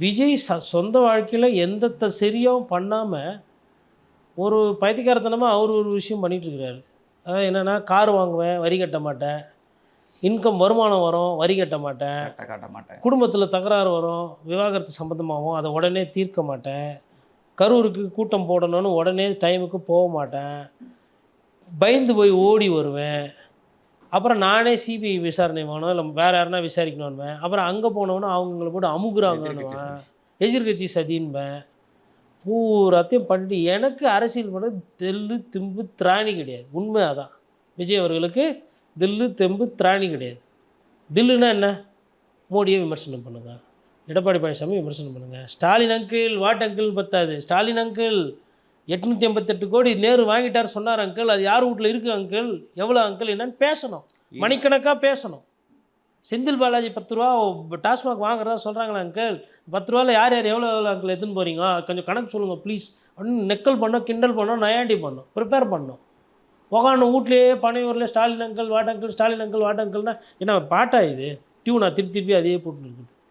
விஜய் சொந்த வாழ்க்கையில் எந்த சரியாகவும் பண்ணாமல் ஒரு பைத்தியக்காரத்தனமாக அவர் ஒரு விஷயம் பண்ணிகிட்ருக்கிறாரு. அதாவது என்னென்னா, கார் வாங்குவேன், வரி கட்ட மாட்டேன். இன்கம் வருமானம் வரும், வரி கட்ட மாட்டேன். காட்ட மாட்டேன். குடும்பத்தில் தகராறு வரும், விவாகரத்து சம்மந்தமாகவும் அதை உடனே தீர்க்க மாட்டேன். கரூருக்கு கூட்டம் போடணும்னு உடனே டைமுக்கு போக மாட்டேன். பயந்து போய் ஓடி வருவேன். அப்புறம் நானே சிபிஐ விசாரணை வேணும், இல்லை வேறு யாருனா விசாரிக்கணுன்னுவேன். அப்புறம் அங்கே போனோன்னா அவங்கள போட்டு அமுகுறாங்கன்னுவேன், எதிர்கட்சி சதின்பேன். பூராத்தையும் பண்ணிட்டு எனக்கு அரசியல் பண்ண தெல்லு திம்பு திராணி கிடையாது. உண்மை அதான். விஜய் அவர்களுக்கு தில்லு தெம்பு திராணி கிடையாது. தில்லுன்னா என்ன? மோடியை விமர்சனம் பண்ணுங்க, எடப்பாடி பழனிசாமி விமர்சனம் பண்ணுங்கள். ஸ்டாலின் அங்கிள் வாட் அங்கிள் பத்தாது. ஸ்டாலின் அங்கிள் 858 கோடி நேரு வாங்கிட்டார் சொன்னார் அங்கிள். அது யார் வீட்டில் இருக்குது அங்கிள், எவ்வளோ அங்கிள், என்னன்னு பேசணும், மணிக்கணக்காக பேசணும். செந்தில் பாலாஜி 10 ரூபா டாஸ்மாக் வாங்குறதா சொல்கிறாங்களா அங்கிள்? 10 ரூபாவில் யார் யார் எவ்வளோ அங்கிள் எடுத்துன்னு போகிறீங்க, கொஞ்சம் கணக்கு சொல்லுங்கள் ப்ளீஸ் அப்படின்னு நெக்கல் பண்ணோம், கிண்டல் பண்ணோம், நயாண்டி பண்ணோம், ப்ரிப்பேர் பண்ணோம். உக்காந்து வீட்லேயே பனையூரில் Stalin uncle what uncle, Stalin uncle what அங்கிள்னா என்ன பாட்டா இது? டியூனா திருப்பி அதே போட்டு இருக்குது.